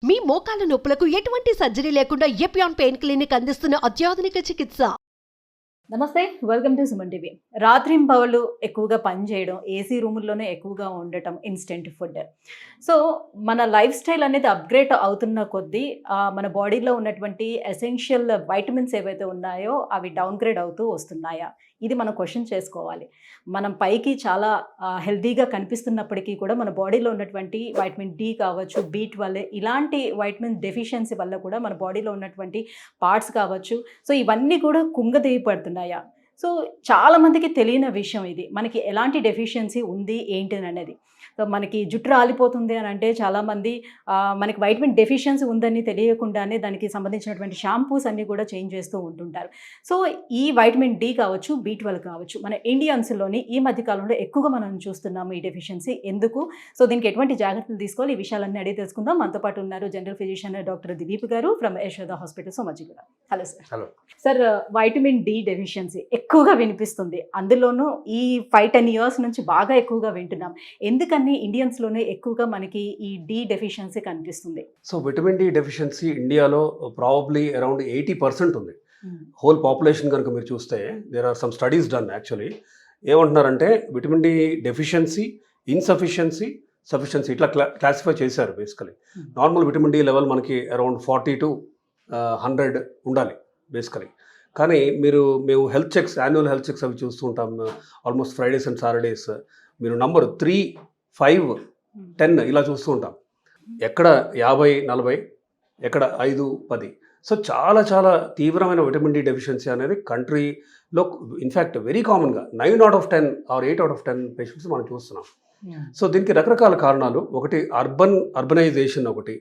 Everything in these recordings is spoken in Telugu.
మీ మోకాల నొప్పులకు ఎటువంటి సర్జరీ లేకుండా ఎపియాన్ పెయిన్ క్లినిక్ అందిస్తున్న అత్యాధునిక చికిత్స. నమస్తే, వెల్కమ్ టు సుమన్ టీవీ. రాత్రింబవళ్ళు ఎక్కువగా పనిచేయడం, ఏసీ రూముల్లోనే ఎక్కువగా ఉండటం, ఇన్స్టెంట్ ఫుడ్. సో మన లైఫ్ స్టైల్ అనేది అప్గ్రేడ్ అవుతున్న కొద్దీ మన బాడీలో ఉన్నటువంటి ఎసెన్షియల్ వైటమిన్స్ ఏవైతే ఉన్నాయో అవి డౌన్గ్రేడ్ అవుతూ వస్తున్నాయా, ఇది మనం క్వశ్చన్ చేసుకోవాలి. మనం పైకి చాలా హెల్తీగా కనిపిస్తున్నప్పటికీ కూడా మన బాడీలో ఉన్నటువంటి వైటమిన్ డి కావచ్చు, B12 ఇలాంటి వైటమిన్ డెఫిషియన్సీ వల్ల కూడా మన బాడీలో ఉన్నటువంటి పార్ట్స్ కావచ్చు, సో ఇవన్నీ కూడా కుంగదీయపడుతున్నాయా. సో చాలామందికి తెలియని విషయం ఇది, మనకి ఎలాంటి డెఫిషియన్సీ ఉంది ఏంటి అనేది. సో మనకి జుట్టు రాలిపోతుంది అని అంటే చాలామంది మనకి వైటమిన్ డెఫిషియన్సీ ఉందని తెలియకుండానే దానికి సంబంధించినటువంటి షాంపూస్ అన్నీ కూడా చేంజ్ చేస్తూ ఉంటుంటారు. సో ఈ వైటమిన్ డి కావచ్చు, B12 కావచ్చు, మన ఇండియన్స్లోని ఈ మధ్యకాలంలో ఎక్కువగా మనం చూస్తున్నాము ఈ డెఫిషియన్సీ. ఎందుకు, సో దీనికి ఎటువంటి జాగ్రత్తలు తీసుకోవాలి, ఈ విషయాలన్నీ అడిగి తెలుసుకుందాం. మనతో పాటు ఉన్నారు general physician doctor Dilip garu from Yashoda hospital, Somajiguda. Hello sir. Hello sir, vitamin D deficiency ఎక్కువగా వినిపిస్తుంది, అందులోనూ ఈ 5-10 years నుంచి బాగా ఎక్కువగా వింటున్నాం. ఎందుకని ఇండియన్స్లోనే ఎక్కువగా మనకి ఈ డి డెఫిషియన్సీ కనిపిస్తుంది? సో విటమిన్ డి డెఫిషియన్సీ ఇండియాలో ప్రాబబ్లీ అరౌండ్ 80% ఉంది. హోల్ పాపులేషన్ కనుక మీరు చూస్తే there are some studies done actually. ఏమంటున్నారంటే vitamin D deficiency, insufficiency, sufficiency ఇట్లా క్లాసిఫై చేశారు. Basically normal vitamin D level మనకి అరౌండ్ 40 to 100 ఉండాలి బేసికలీ. కానీ మేము health checks, annual health checks అవి చూస్తూ ఉంటాం ఆల్మోస్ట్ ఫ్రైడేస్ అండ్ సాటర్డేస్. మీరు నంబర్ 3, 5, 10 ఇలా చూస్తూ ఉంటాం. ఎక్కడ 50, 40, ఎక్కడ 5, 10. సో చాలా చాలా తీవ్రమైన విటమిన్ డి డెఫిషియన్సీ అనేది కంట్రీలో ఇన్ఫ్యాక్ట్ వెరీ కామన్గా 9 out of 10 or 8 out of 10 patients మనం చూస్తున్నాం. సో దీనికి రకరకాల కారణాలు. ఒకటి అర్బనైజేషన్, ఒకటి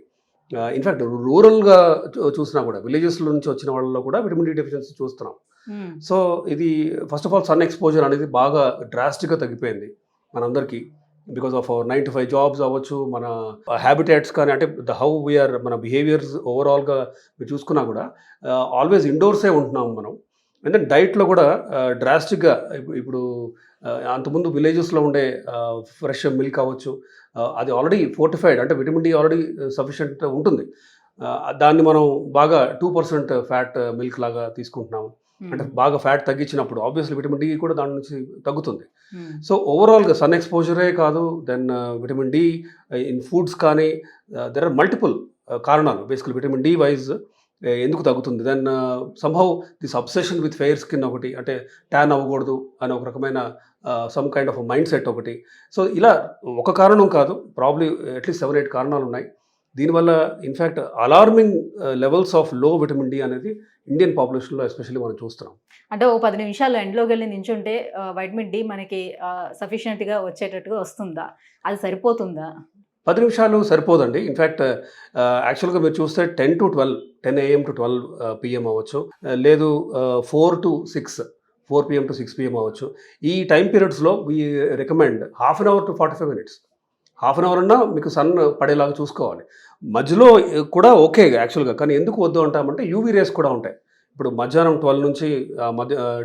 ఇన్ఫ్యాక్ట్ రూరల్గా చూసినా కూడా విలేజెస్ నుంచి వచ్చిన వాళ్ళలో కూడా విటమిన్ డి డెఫిషియన్సీ చూస్తున్నాం. సో ఇది first of all sun exposure అనేది బాగా డ్రాస్టిక్గా తగ్గిపోయింది మనందరికీ. Because of our 9 to 5 jobs అవ్వచ్చు, మన హ్యాబిటేట్స్ కానీ, అంటే హౌ వీఆర్, మన బిహేవియర్స్ ఓవరాల్గా మీరు చూసుకున్నా కూడా ఆల్వేస్ ఇండోర్సే ఉంటున్నాం మనం. అండ్ దెన్ డైట్లో కూడా డ్రాస్టిక్గా ఇప్పుడు అంతకుముందు విలేజెస్లో ఉండే ఫ్రెష్ మిల్క్ అవ్వచ్చు, అది ఆల్రెడీ ఫోర్టిఫైడ్, అంటే విటమిన్ డి ఆల్రెడీ సఫిషియెంట్ ఉంటుంది. దాన్ని మనం బాగా 2% ఫ్యాట్ మిల్క్ లాగా తీసుకుంటున్నాము. అంటే బాగా ఫ్యాట్ తగ్గించినప్పుడు ఆబ్వియస్లీ విటమిన్ డి కూడా దాని నుంచి తగ్గుతుంది. సో ఓవరాల్గా సన్ ఎక్స్పోజరే కాదు, then vitamin D in foods కానీ, దెర్ ఆర్ మల్టిపుల్ కారణాలు బేసికలీ విటమిన్ డి వైజ్ ఎందుకు తగ్గుతుంది. Then somehow this obsession with fair skin ఒకటి, అంటే ట్యాన్ అవ్వకూడదు అని ఒక రకమైన some kind of mindset ఒకటి. సో ఇలా ఒక కారణం కాదు, ప్రాబ్లీ అట్లీస్ట్ 7-8 కారణాలు ఉన్నాయి. దీనివల్ల ఇన్ఫ్యాక్ట్ అలార్మింగ్ లెవెల్స్ ఆఫ్ లో విటమిన్ డి అనేది ఇండియన్ పాపులేషన్లో ఎస్పెషల్లీ మనం చూస్తున్నాం. అంటే ఓ 10 నిమిషాలు ఎండ్లోకి వెళ్ళి నించుంటే వైటమిన్ డి మనకి సఫిషియెంట్గా వచ్చేటట్టుగా వస్తుందా, అది సరిపోతుందా? 10 నిమిషాలు సరిపోదండి. ఇన్ఫ్యాక్ట్ యాక్చువల్గా మీరు చూస్తే 10 to 12, 10 AM to 12 PM అవ్వచ్చు, లేదు 4 to 6, 4 PM to 6 PM అవ్వచ్చు. ఈ టైం పీరియడ్స్లో we recommend ½ an hour to 45 minutes. ½ an hour అన్నా మీకు సన్ పడేలాగా చూసుకోవాలి. మధ్యలో కూడా ఓకే యాక్చువల్గా, కానీ ఎందుకు వద్దు అంటామంటే యూవీ రేస్ కూడా ఉంటాయి. ఇప్పుడు మధ్యాహ్నం 12 నుంచి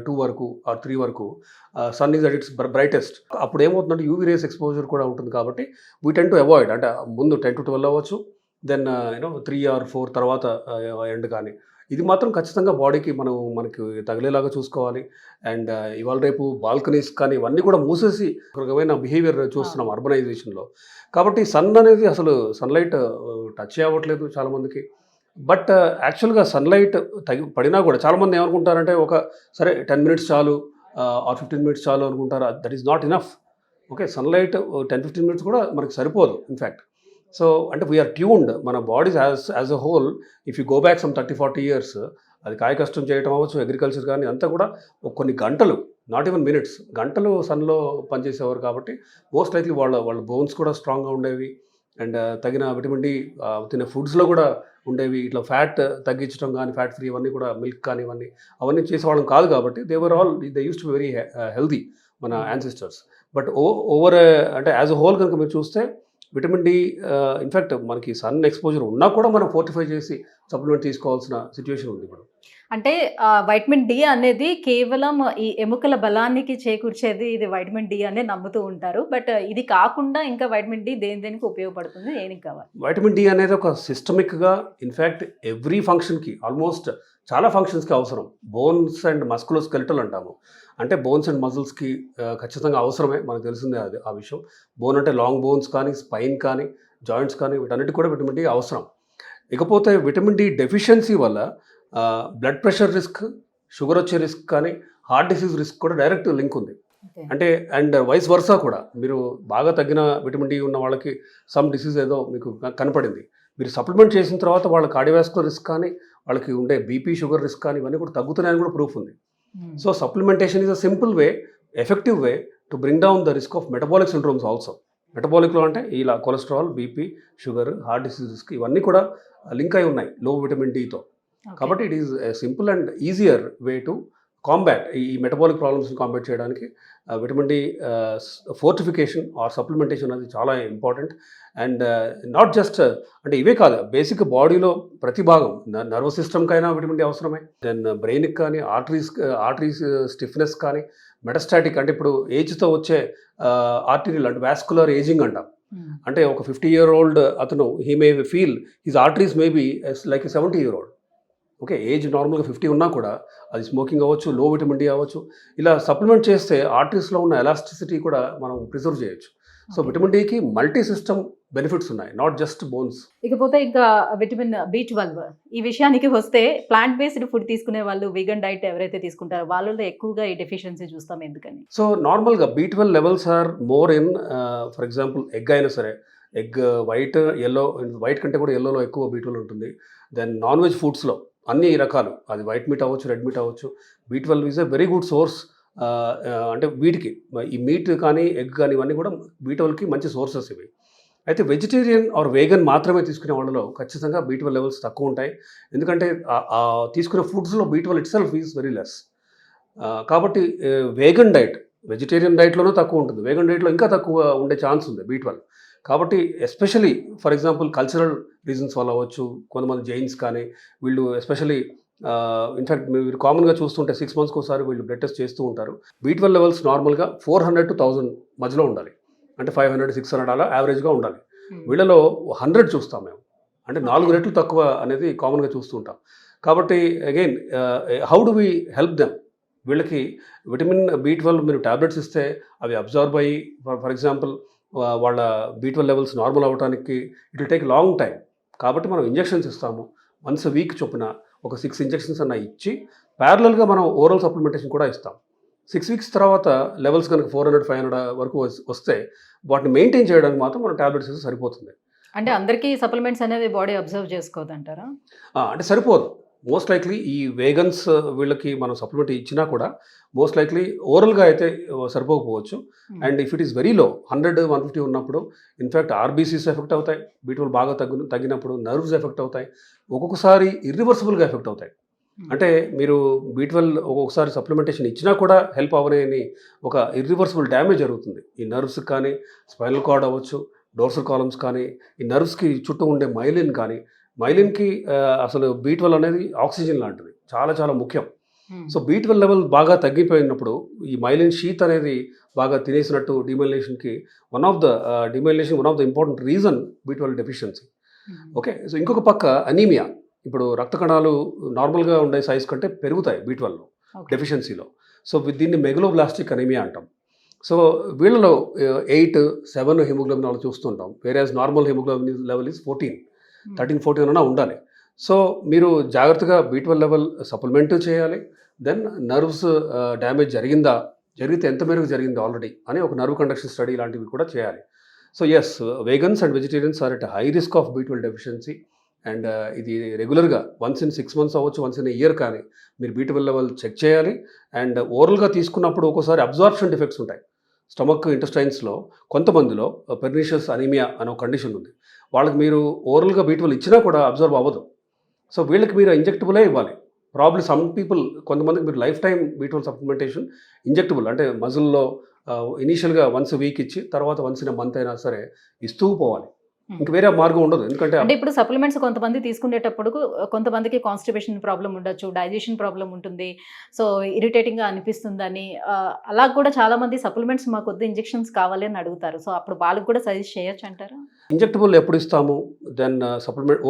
2 వరకు ఆర్ 3 వరకు sun is at its brightest. అప్పుడు ఏమవుతుందంటే యూవీ రేస్ ఎక్స్పోజర్ కూడా ఉంటుంది. కాబట్టి వీ టెన్ టు అవాయిడ్, అంటే ముందు 10 to 12 అవ్వచ్చు, దెన్ 3 or 4 తర్వాత ఎండ్. కానీ ఇది మాత్రం ఖచ్చితంగా బాడీకి మనకి తగిలేలాగా చూసుకోవాలి. అండ్ ఇవాళ రేపు బాల్కనీస్ కానీ ఇవన్నీ కూడా మూసేసి ఒక రకమైన బిహేవియర్ చూస్తున్నాం అర్బనైజేషన్లో. కాబట్టి సన్ అనేది అసలు సన్లైట్ టచ్ అవ్వట్లేదు చాలామందికి. బట్ యాక్చువల్గా సన్లైట్ పడినా కూడా చాలామంది ఏమనుకుంటారంటే సరే 10 minutes చాలు ఆర్ 15 minutes చాలు అనుకుంటారు. That is not enough. Okay, sunlight 10-15 minutes కూడా మనకి సరిపోదు ఇన్ఫ్యాక్ట్. సో అంటే వీఆర్ ట్యూన్డ్, మన bodies as a whole. If you go back some 30-40 years, అది కాయ కష్టం చేయటం అవ్వచ్చు, అగ్రికల్చర్ కానీ అంతా కూడా కొన్ని గంటలు, నాట్ ఈవెన్ మినిట్స్, గంటలు సన్లో పనిచేసేవారు. కాబట్టి మోస్ట్ లైక్లీ వాళ్ళ బోన్స్ కూడా స్ట్రాంగ్గా ఉండేవి. అండ్ తగిన విటమిన్ డి తినే ఫుడ్స్లో కూడా ఉండేవి. ఇట్లా ఫ్యాట్ తగ్గించడం కానీ, ఫ్యాట్ ఫ్రీ ఇవన్నీ కూడా, మిల్క్ కానీ అవన్నీ చేసేవాళ్ళం కాదు. కాబట్టి they use to be very healthy మన యాన్సిస్టర్స్. బట్ ఓవర్ అంటే యాజ్ అ హోల్ కనుక మీరు చూస్తే విటమిన్ డి ఇన్ఫ్యాక్ట్ మనకి సన్ ఎక్స్పోజర్ ఉన్నా కూడా మనం ఫోర్టిఫై చేసి సప్లిమెంట్ తీసుకోవాల్సిన సిచ్యువేషన్ ఉంది ఇప్పుడు. అంటే వైటమిన్ డి అనేది కేవలం ఈ ఎముకల బలానికి చేకూర్చేది ఇది వైటమిన్ డి అనే నమ్ముతూ ఉంటారు. బట్ ఇది కాకుండా ఇంకా వైటమిన్ డి దేనికి ఉపయోగపడుతుంది, దేనికి కావాలి? వైటమిన్ డి అనేది ఒక సిస్టమిక్గా ఇన్ఫ్యాక్ట్ ఎవ్రీ ఫంక్షన్కి ఆల్మోస్ట్ చాలా ఫంక్షన్స్కి అవసరం. బోన్స్ అండ్ మస్కులోస్కెలిటల్ అంటాము, అంటే బోన్స్ అండ్ మజిల్స్కి ఖచ్చితంగా అవసరమే, మనకు తెలిసిందే అది ఆ విషయం. బోన్ అంటే లాంగ్ బోన్స్ కానీ, స్పైన్ కానీ, జాయింట్స్ కానీ, వీటన్నిటి కూడా విటమిన్ డి అవసరం. ఇకపోతే విటమిన్ డి డెఫిషియన్సీ వల్ల బ్లడ్ ప్రెషర్ రిస్క్, షుగర్ వచ్చే రిస్క్ కానీ, హార్ట్ డిసీజ్ రిస్క్ కూడా డైరెక్ట్ లింక్ ఉంది. అంటే అండ్ వైస్ వర్సా కూడా, మీరు బాగా తగ్గిన విటమిన్ డి ఉన్న వాళ్ళకి సమ్ డిసీజ్ ఏదో మీకు కనపడింది, మీరు సప్లిమెంట్ చేసిన తర్వాత వాళ్ళ కార్డియోవాస్కులర్ రిస్క్ కానీ, వాళ్ళకి ఉండే బీపీ, షుగర్ రిస్క్ కానీ ఇవన్నీ కూడా తగ్గుతున్నాయని కూడా ప్రూఫ్ ఉంది. So supplementation is a simple way, effective way to bring down the risk of metabolic syndromes also. మెటబాలిక్లో అంటే ఇలా cholesterol, BP, sugar, heart disease risk ఇవన్నీ కూడా లింక్ అయి ఉన్నాయి లో విటమిన్ డితో. కాబట్టి it is simple and easier way to combat ఈ మెటబాలిక్ ప్రాబ్లమ్స్ని కాంబాట్ చేయడానికి vitamin D fortification or supplementation అనేది చాలా ఇంపార్టెంట్. అండ్ నాట్ జస్ట్ అంటే ఇవే కాదు, బేసిక్ బాడీలో ప్రతి భాగం, నర్వస్ సిస్టమ్కైనా విటమిన్ డి అవసరమే, దెన్ బ్రెయిన్కి కానీ, ఆర్టరీస్ స్టిఫ్నెస్ కానీ, మెటస్టాటిక్ అంటే ఇప్పుడు ఏజ్తో వచ్చే ఆర్టరీలు అంటే వాస్కులర్ ఏజింగ్ అంటాం. అంటే ఒక 50-year-old అతను he may feel his arteries may be like 70-year-old. Okay, age నార్మల్గా 50 ఉన్నా కూడా అది స్మోకింగ్ అవ్వచ్చు, లో విటమిన్ డి అవ్వచ్చు, ఇలా సప్లిమెంట్ చేస్తే ఆర్టరీస్లో ఉన్న ఎలాస్టిసిటీ కూడా మనం ప్రిజర్వ్ చేయొచ్చు. సో విటమిన్ డికి మల్టీ సిస్టమ్ బెనిఫిట్స్ ఉన్నాయి, నాట్ జస్ట్ బోన్స్. ఇకపోతే ఇంకా విటమిన్ B12 ఈ విషయానికి వస్తే, ప్లాంట్ బేస్డ్ ఫుడ్ తీసుకునే వాళ్ళు, వీగన్ డైట్ ఎవరైతే తీసుకుంటారో వాళ్ళలో ఎక్కువగా ఈ డెఫిషియన్సీ చూస్తాం, ఎందుకని? సో నార్మల్గా B12 levels are more in, for example egg అయినా సరే, ఎగ్ వైట్, ఎల్లో, వైట్ కంటే కూడా ఎల్లోలో ఎక్కువ B12 ఉంటుంది. దెన్ నాన్ వెజ్ ఫుడ్స్లో అన్ని రకాలు, అది వైట్ మీట్ అవ్వచ్చు, రెడ్ మీట్ అవ్వచ్చు, B12 is a very good source. అంటే వీటికి ఈ మీట్ కానీ, ఎగ్ కానీ ఇవన్నీ కూడా B12కి మంచి సోర్సెస్ ఇవి. అయితే వెజిటేరియన్ ఆర్ వేగన్ మాత్రమే తీసుకునే వాళ్ళలో ఖచ్చితంగా B12 లెవెల్స్ తక్కువ ఉంటాయి, ఎందుకంటే తీసుకునే ఫుడ్స్లో B12 it self is very less. కాబట్టి వేగన్ డైట్, వెజిటేరియన్ డైట్లోనూ తక్కువ ఉంటుంది, వేగన్ డైట్లో ఇంకా తక్కువ ఉండే ఛాన్స్ ఉంది B12. కాబట్టి especially for example cultural reasons వల్ల అవ్వచ్చు, కొంతమంది జైన్స్ కానీ వీళ్ళు ఎస్పెషలీ ఇన్ఫ్యాక్ట్ మీరు కామన్గా చూస్తుంటే 6 monthsకి ఒకసారి వీళ్ళు బ్లడ్ టెస్ట్ చేస్తూ ఉంటారు. B12 లెవెల్స్ నార్మల్గా 400 to 1000 మధ్యలో ఉండాలి, అంటే 500-600 అలా యావరేజ్గా ఉండాలి. వీళ్ళలో 100 చూస్తాం మేము, అంటే 4 రెట్లు తక్కువ అనేది కామన్గా చూస్తూ ఉంటాం. కాబట్టి again how do we help them? వీళ్ళకి విటమిన్ B12 మీరు ట్యాబ్లెట్స్ ఇస్తే అవి అబ్జార్బ్ అయ్యి, ఫర్ ఎగ్జాంపుల్ వాళ్ళ B12 లెవెల్స్ నార్మల్ అవ్వడానికి it will take long time. కాబట్టి మనం ఇంజెక్షన్స్ ఇస్తాము, వన్స్ వీక్ చొప్పున ఒక 6 ఇంజెక్షన్స్ అన్న ఇచ్చి, ప్యారలల్గా మనం ఓరల్ సప్లిమెంటేషన్ కూడా ఇస్తాం. 6 weeks తర్వాత లెవెల్స్ కనుక 400-500 వరకు వస్తే వాటిని మెయింటైన్ చేయడానికి మాత్రం మనం ట్యాబ్లెట్స్ ఇస్తే సరిపోతుంది. అంటే అందరికీ సప్లిమెంట్స్ అనేది బాడీ అబ్జర్వ్ చేసుకోదంటారా? అంటే సరిపోదు. మోస్ట్ లైక్లీ ఈ వేగన్స్ వీళ్ళకి మనం సప్లిమెంట్ ఇచ్చినా కూడా మోస్ట్ లైక్లీ ఓరల్గా అయితే సరిపోకపోవచ్చు. And if it is very low, 100-150 ఉన్నప్పుడు ఇన్ఫ్యాక్ట్ ఆర్బీసీస్ ఎఫెక్ట్ అవుతాయి, B12 బాగా తగ్గినప్పుడు నర్వ్స్ ఎఫెక్ట్ అవుతాయి, ఒక్కొక్కసారి ఇర్రివర్సిబుల్గా ఎఫెక్ట్ అవుతాయి. అంటే మీరు B12 ఒక్కొక్కసారి సప్లిమెంటేషన్ ఇచ్చినా కూడా హెల్ప్ అవ్వలేని ఒక ఇర్రివర్సిబుల్ డ్యామేజ్ జరుగుతుంది. ఈ నర్వ్స్కి కానీ, స్పైనల్ కార్డ్ అవ్వచ్చు, డోర్సల్ కాలమ్స్ కానీ, ఈ నర్వ్స్కి చుట్టూ ఉండే మైలిన్ కానీ, మైలిన్కి అసలు B12 అనేది ఆక్సిజన్ లాంటిది, చాలా చాలా ముఖ్యం. సో B12 లెవెల్ బాగా తగ్గిపోయినప్పుడు ఈ మైలిన్ షీత్ అనేది బాగా తినేసినట్టు డిమైలినేషన్కి one of the important reason B12 deficiency. Okay, so ఇంకొక పక్క అనీమియా, ఇప్పుడు రక్త కణాలు నార్మల్గా ఉండే సైజ్ కంటే పెరుగుతాయి B12 డెఫిషియన్సీలో. సో దీన్ని మెగలోబ్లాస్టిక్ అనీమియా అంటాం. సో వీళ్ళలో 8-7 హిమోగ్లోబిన్ వాళ్ళు చూస్తుంటాం, whereas normal haemoglobin level is 13-14 అన్నా ఉండాలి. సో మీరు జాగ్రత్తగా B12 లెవెల్ సప్లిమెంట్ చేయాలి. దెన్ నర్వ్స్ డ్యామేజ్ జరిగితే ఎంత మేరకు జరిగింది ఆల్రెడీ అని ఒక నర్వ్ కండక్షన్ స్టడీ లాంటివి కూడా చేయాలి. So yes, vegans and vegetarians are at high risk of B12 deficiency. And ఇది రెగ్యులర్గా వన్స్ ఇన్ 6 months అవ్వచ్చు, వన్స్ ఇన్ ఇయర్ కానీ మీరు B12 లెవెల్ చెక్ చేయాలి. అండ్ ఓరల్గా తీసుకున్నప్పుడు ఒక్కోసారి అబ్జార్ప్షన్ డిఫెక్ట్స్ ఉంటాయి స్టమక్ ఇంటెస్టైన్స్లో. కొంతమందిలో పెర్నిషియస్ అనీమియా అనే ఒక కండిషన్ ఉంది, వాళ్ళకి మీరు ఓరల్గా B12 ఇచ్చినా కూడా అబ్జర్వ్ అవ్వదు. సో వీళ్ళకి మీరు ఇంజెక్టబులే ఇవ్వాలి. ప్రాబ్లీ సమ్ పీపుల్, కొంతమందికి మీరు life time B12 supplementation injectable, అంటే మజిల్లో ఇనీషియల్గా వన్స్ వీక్ ఇచ్చి తర్వాత వన్స్ ఇన్ మంత్ అయినా సరే ఇస్తూ పోవాలి. ఇంక వేరే మార్గం ఉండదు. ఎందుకంటే అంటే ఇప్పుడు సప్లిమెంట్స్ కొంతమంది తీసుకునేటప్పుడు కొంతమందికి కాన్స్టిపేషన్ ప్రాబ్లం ఉండొచ్చు, డైజెషన్ ప్రాబ్లం ఉంటుంది, సో ఇరిటేటింగ్గా అనిపిస్తుందని అలా కూడా చాలా మంది సప్లిమెంట్స్ మాకు వద్దు ఇంజెక్షన్స్ కావాలి అని అడుగుతారు. సో అప్పుడు వాళ్ళకి కూడా సజెస్ట్ చేయొచ్చు అంటారా? ఇంజెక్టబుల్ ఎప్పుడు ఇస్తాము, దెన్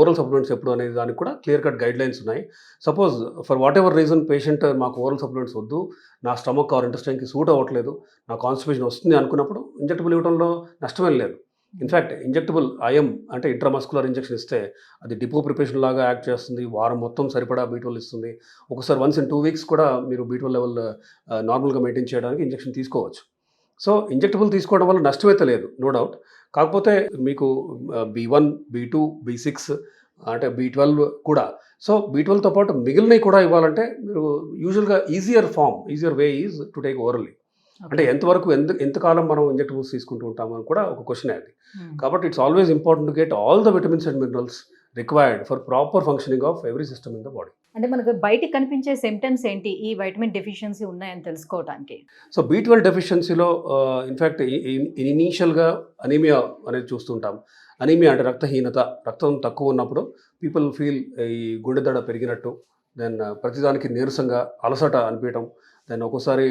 ఓరల్ సప్లిమెంట్స్ ఎప్పుడు అనేది దానికి కూడా క్లియర్ కట్ గైడ్ లైన్స్ ఉన్నాయి. Suppose for what ever reason patient మాకు ఓరల్ సప్లిమెంట్స్ వద్దు, నా స్టమక్ ఆర్ ఇంటెస్టైన్కి సూట్ అవ్వట్లేదు, నా కాన్స్టిపేషన్ వస్తుంది అనుకున్నప్పుడు ఇంజెక్టబుల్ ఇవ్వడంలో నష్టమేం లేదు. ఇన్ఫ్యాక్ట్ ఇంజెక్టబుల్ ఐఎం అంటే ఇంట్రామస్కులర్ ఇంజెక్షన్ ఇస్తే అది డిపో ప్రిపరేషన్ లాగా యాక్ట్ చేస్తుంది, వారం మొత్తం సరిపడా B12 ఇస్తుంది. ఒకసారి వన్స్ ఇన్ 2 weeks కూడా మీరు B12 లెవెల్ నార్మల్గా మెయింటైన్ చేయడానికి ఇంజెక్షన్ తీసుకోవచ్చు. సో ఇంజెక్టబుల్ తీసుకోవడం వల్ల నష్టమైతే లేదు, నో డౌట్. కాకపోతే మీకు B1, B2, B6 అంటే B12 కూడా, సో B12తో పాటు మిగిలినవి కూడా ఇవ్వాలంటే మీరు యూజువల్గా easier way is to take orally. అంటే ఎంతవరకు ఎంతకాలం మనం ఇంజెక్టబుల్స్ తీసుకుంటూ ఉంటామని కూడా ఒక క్వశ్చన్ అది. కాబట్టి it's always important to get all the vitamins and minerals required for proper functioning of every system in the body. అంటే మనకు బయటికి కనిపించే సిమ్టమ్స్ ఏంటి ఈ వైటమిన్ డెఫిషియన్సీ ఉన్నాయని తెలుసుకోవడానికి? సో B12 డెఫిషియన్సీలో ఇన్ఫ్యాక్ట్ ఇనీషియల్గా అనీమియా అనేది చూస్తుంటాం. అనీమియా అంటే రక్తహీనత, రక్తం తక్కువ ఉన్నప్పుడు పీపుల్ ఫీల్ ఈ గుండె దడ పెరిగినట్టు, దెన్ ప్రతిదానికి నీరసంగా అలసట అనిపించడం, దెన్ ఒక్కోసారి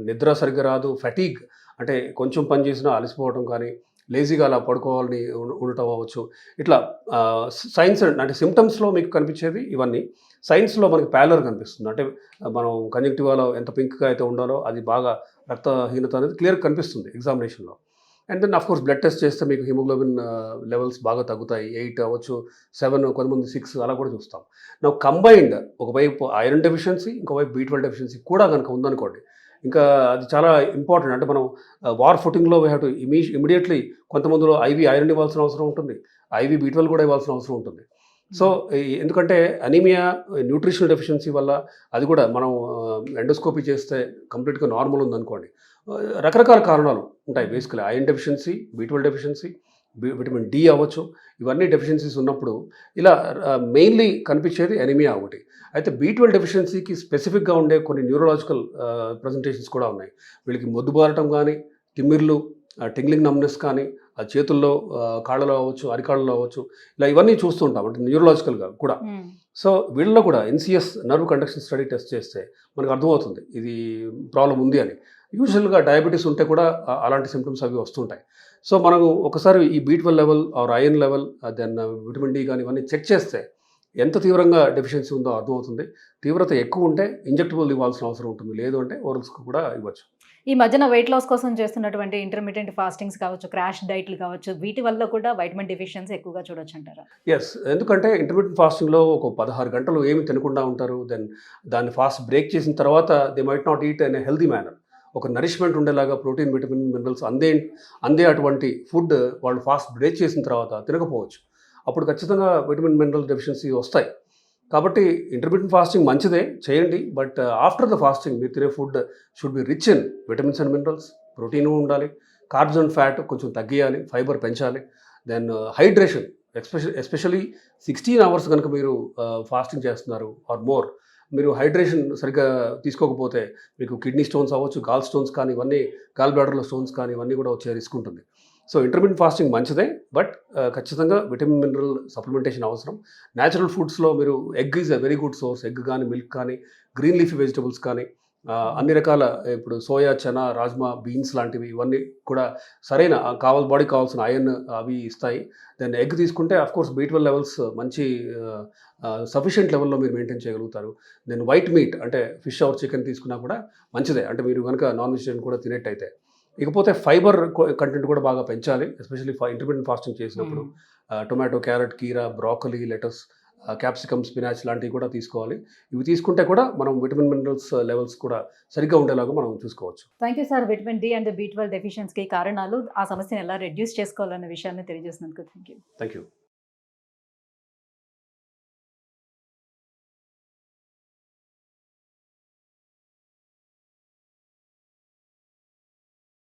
నిద్ర సరిగ్గా రాదు, ఫటీగ్ అంటే కొంచెం పని చేసినా అలసిపోవడం కానీ, లేజీగా అలా పడుకోవాలని ఉండటం అవ్వచ్చు. ఇట్లా సైన్స్ అంటే సిమ్టమ్స్లో మీకు కనిపించేది ఇవన్నీ. సైన్స్లో మనకి ప్యాలర్ కనిపిస్తుంది, అంటే మనం కంజంక్టివాలో ఎంత పింక్గా అయితే ఉండాలో అది బాగా రక్తహీనత అనేది క్లియర్ కనిపిస్తుంది ఎగ్జామినేషన్లో. And then of course blood test చేస్తే మీకు హిమోగ్లోబిన్ లెవెల్స్ బాగా తగ్గుతాయి, 8 అవ్వచ్చు, 7, కొంతమంది 6 అలా కూడా చూస్తాం. నా కంబైన్డ్ ఒకవైపు ఐరన్ డెఫిషియన్సీ, ఇంకోవైపు B12 డెఫిషియన్సీ కూడా కనుక ఉందనుకోండి, ఇంకా అది చాలా ఇంపార్టెంట్. అంటే మనం వార్ ఫుటింగ్లో వీ హ్యావ్ టు ఇమీడియట్లీ కొంతమందిలో IV ఐరన్ ఇవ్వాల్సిన అవసరం ఉంటుంది, IV B12 కూడా ఇవ్వాల్సిన అవసరం ఉంటుంది. సో ఎందుకంటే అనీమియా న్యూట్రిషనల్ డెఫిషియన్సీ వల్ల అది కూడా మనం ఎండోస్కోపీ చేస్తే కంప్లీట్గా నార్మల్ ఉందనుకోండి, రకరకాల కారణాలు ఉంటాయి. Basically iron deficiency, B12 deficiency, vitamin D అవ్వచ్చు, ఇవన్నీ డెఫిషియన్సీస్ ఉన్నప్పుడు ఇలా మెయిన్లీ కనిపించేది అనీమియా ఒకటి. అయితే B12 డెఫిషియన్సీకి స్పెసిఫిక్గా ఉండే కొన్ని న్యూరలాజికల్ ప్రజెంటేషన్స్ కూడా ఉన్నాయి. వీళ్ళకి మొద్దుబారటం కానీ, తిమ్మిర్లు, టింగ్లింగ్ నమ్నెస్ కానీ, ఆ చేతుల్లో, కాళ్ళలో అవ్వచ్చు, అరికాళ్ళలో అవ్వచ్చు, ఇలా ఇవన్నీ చూస్తూ ఉంటాం, అంటే న్యూరలాజికల్గా కూడా. సో వీళ్ళలో కూడా NCS nerve conduction study test చేస్తే మనకు అర్థమవుతుంది ఇది ప్రాబ్లం ఉంది అని. యూజువల్గా డయాబెటీస్ ఉంటే కూడా అలాంటి సిమ్టమ్స్ అవి వస్తుంటాయి. సో మనం ఒకసారి ఈ B12 level or iron level, then vitamin D కానీ ఇవన్నీ చెక్ చేస్తే ఎంత తీవ్రంగా డెఫిషియన్సీ ఉందో అర్థమవుతుంది. తీవ్రత ఎక్కువ ఉంటే ఇంజెక్టబుల్ ఇవ్వాల్సిన అవసరం ఉంటుంది, లేదు అంటే ఓరల్స్కి కూడా ఇవ్వచ్చు. ఈ మధ్యన వెయిట్ లాస్ కోసం చేస్తున్నటువంటి ఇంటర్మీడియట్ ఫాస్టింగ్స్ కావచ్చు, క్రాష్ డైట్లు కావచ్చు, వీటి వల్ల కూడా వైటమిన్ డెఫిషియన్సీ ఎక్కువగా చూడొచ్చు అంటారా? ఎస్, ఎందుకంటే ఇంటర్మీడియట్ ఫాస్టింగ్లో ఒక 16 గంటలు ఏమి తినకుండా ఉంటారు. దెన్ దాన్ని ఫాస్ట్ బ్రేక్ చేసిన తర్వాత they might not eat in a healthy manner. ఒక నరిష్మెంట్ ఉండేలాగా ప్రోటీన్, విటమిన్, మినరల్స్ అందే అటువంటి ఫుడ్ వాళ్ళు ఫాస్ట్ బ్రేక్ చేసిన తర్వాత తినకపోవచ్చు. అప్పుడు ఖచ్చితంగా విటమిన్, మినరల్ డెఫిషియన్సీ వస్తాయి. కాబట్టి ఇంటర్మీడియట్ ఫాస్టింగ్ మంచిదే, చేయండి. బట్ ఆఫ్టర్ ద ఫాస్టింగ్ మీరు తినే food should be rich in vitamins and minerals, protein ఉండాలి, కార్బ్స్ అండ్ ఫ్యాట్ కొంచెం తగ్గియాలి, ఫైబర్ పెంచాలి. దెన్ హైడ్రేషన్, ఎస్పెషలీ 16 hours కనుక మీరు ఫాస్టింగ్ చేస్తున్నారు ఆర్ మోర్, మీరు హైడ్రేషన్ సరిగ్గా తీసుకోకపోతే మీకు కిడ్నీ స్టోన్స్ అవ్వచ్చు, గాల్ స్టోన్స్ కానీ, ఇవన్నీ గాల్ బ్లాడర్లో స్టోన్స్ కానీ ఇవన్నీ కూడా వచ్చే రిస్క్ ఉంటుంది. సో ఇంటర్మీడియట్ ఫాస్టింగ్ మంచిదే, బట్ ఖచ్చితంగా విటమిన్, మినరల్ సప్లిమెంటేషన్ అవసరం. న్యాచురల్ ఫుడ్స్లో మీరు egg is a very good source. Egg కానీ, మిల్క్ కానీ, గ్రీన్ లీఫీ వెజిటబుల్స్ కానీ, అన్ని రకాల ఇప్పుడు సోయా, చనా, రాజ్మా, బీన్స్ లాంటివి ఇవన్నీ కూడా సరైన బాడీకి కావాల్సిన ఐరన్ అవి ఇస్తాయి. దెన్ ఎగ్ తీసుకుంటే అఫ్కోర్స్ B12 లెవెల్స్ మంచి సఫిషియెంట్ లెవెల్లో మీరు మెయింటైన్ చేయగలుగుతారు. దెన్ వైట్ మీట్ అంటే ఫిష్ ఆర్ చికెన్ తీసుకున్నా కూడా మంచిదే, అంటే మీరు కనుక నాన్ వెజిటేరియన్ కూడా తినేట్టయితే. ఇకపోతే ఫైబర్ కంటెంట్ కూడా బాగా పెంచాలి, ఎస్పెషల్లీ ఇంటర్మీడియట్ ఫాస్టింగ్ చేసినప్పుడు. టొమాటో, క్యారెట్, కీరా, బ్రాకలీ, లెటస్, క్యాప్సికమ్, స్పినాచ్ లాంటివి కూడా తీసుకోవాలి. ఇవి తీసుకుంటే కూడా మనం విటమిన్, మినరల్స్ లెవెల్స్ కూడా సరిగ్గా ఉండేలాగా మనం చూసుకోవచ్చు. Thank you sir. Vitamin D and B12 డెఫిషియన్సీకి కారణాలు, ఆ సమస్యను ఎలా రెడ్యూస్ చేసుకోవాలన్న విషయాన్ని తెలియజేసినందుకు థ్యాంక్ యూ.